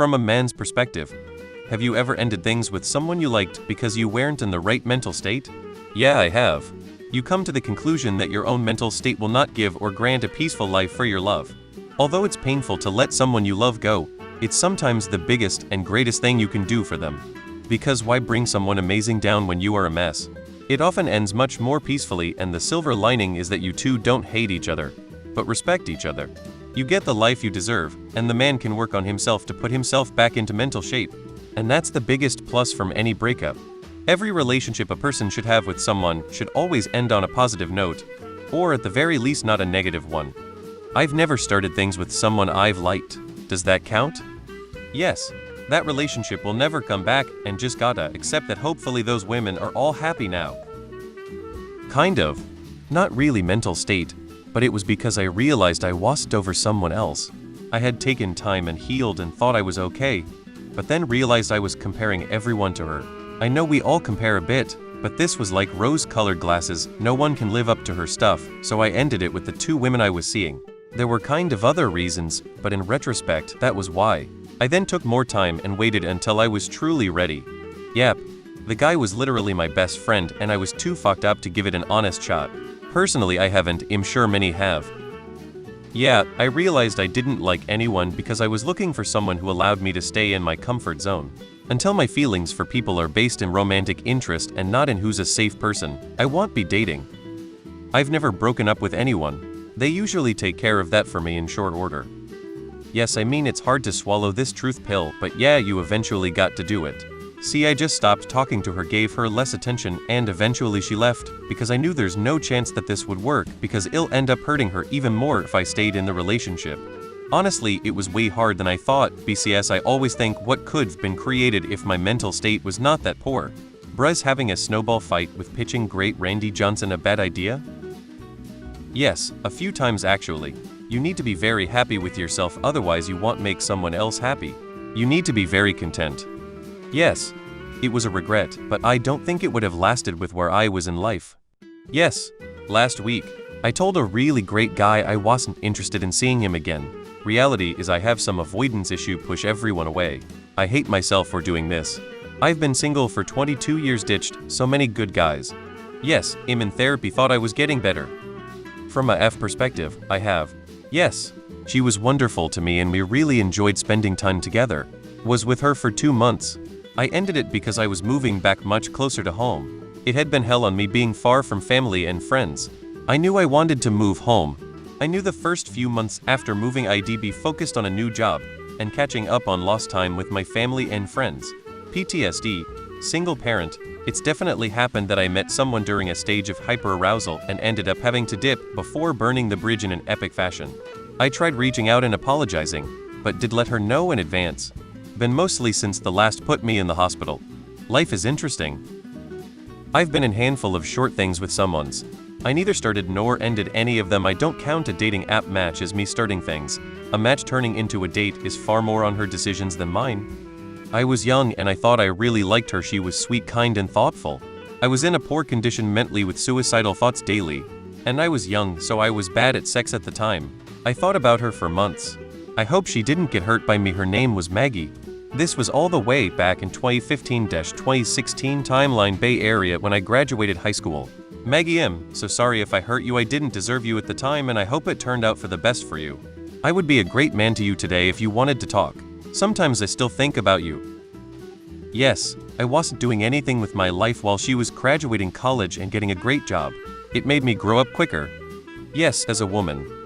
From a man's perspective, have you ever ended things with someone you liked because you weren't in the right mental state? Yeah, I have. You come to the conclusion that your own mental state will not give or grant a peaceful life for your love. Although it's painful to let someone you love go, it's sometimes the biggest and greatest thing you can do for them. Because why bring someone amazing down when you are a mess? It often ends much more peacefully, and the silver lining is that you two don't hate each other, but respect each other. You get the life you deserve, and the man can work on himself to put himself back into mental shape. And that's the biggest plus from any breakup. Every relationship a person should have with someone should always end on a positive note, or at the very least not a negative one. I've never started things with someone I've liked. Does that count? Yes. That relationship will never come back, and just gotta accept that hopefully those women are all happy now. Kind of. Not really mental state, but it was because I realized I wasn't over someone else. I had taken time and healed and thought I was okay, but then realized I was comparing everyone to her. I know we all compare a bit, but this was like rose-colored glasses. No one can live up to her stuff, so I ended it with the two women I was seeing. There were kind of other reasons, but in retrospect, that was why. I then took more time and waited until I was truly ready. Yep, the guy was literally my best friend, and I was too fucked up to give it an honest shot. Personally, I haven't, I'm sure many have. Yeah, I realized I didn't like anyone because I was looking for someone who allowed me to stay in my comfort zone. Until my feelings for people are based in romantic interest and not in who's a safe person, I won't be dating. I've never broken up with anyone. They usually take care of that for me in short order. Yes, I mean it's hard to swallow this truth pill, but yeah, you eventually got to do it. See, I just stopped talking to her, gave her less attention, and eventually she left, because I knew there's no chance that this would work, because it'll end up hurting her even more if I stayed in the relationship. Honestly, it was way hard than I thought. BCS, I always think what could've been created if my mental state was not that poor. Bruh's having a snowball fight with pitching great Randy Johnson a bad idea? Yes, a few times actually. You need to be very happy with yourself, otherwise you won't make someone else happy. You need to be very content. Yes, it was a regret, but I don't think it would have lasted with where I was in life. Yes, last week, I told a really great guy I wasn't interested in seeing him again. Reality is I have some avoidance issue, push everyone away. I hate myself for doing this. I've been single for 22 years, ditched so many good guys. Yes, I'm in therapy, thought I was getting better. From a F perspective, I have. Yes, she was wonderful to me and we really enjoyed spending time together. Was with her for 2 months. I ended it because I was moving back much closer to home. It had been hell on me being far from family and friends. I knew I wanted to move home. I knew the first few months after moving I'd be focused on a new job and catching up on lost time with my family and friends. PTSD, single parent, it's definitely happened that I met someone during a stage of hyperarousal and ended up having to dip before burning the bridge in an epic fashion. I tried reaching out and apologizing, but did let her know in advance. Been mostly since the last put me in the hospital. Life is interesting. I've been in handful of short things with someone's. I neither started nor ended any of them. I don't count a dating app match as me starting things. A match turning into a date is far more on her decisions than mine. I was young and I thought I really liked her. She was sweet, kind, and thoughtful. I was in a poor condition mentally with suicidal thoughts daily. And I was young, so I was bad at sex at the time. I thought about her for months. I hope she didn't get hurt by me. Her name was Maggie. This was all the way back in 2015-2016 timeline, Bay Area, when I graduated high school. Maggie, I'm so sorry if I hurt you. I didn't deserve you at the time and I hope it turned out for the best for you. I would be a great man to you today if you wanted to talk. Sometimes I still think about you. Yes, I wasn't doing anything with my life while she was graduating college and getting a great job. It made me grow up quicker. Yes, as a woman.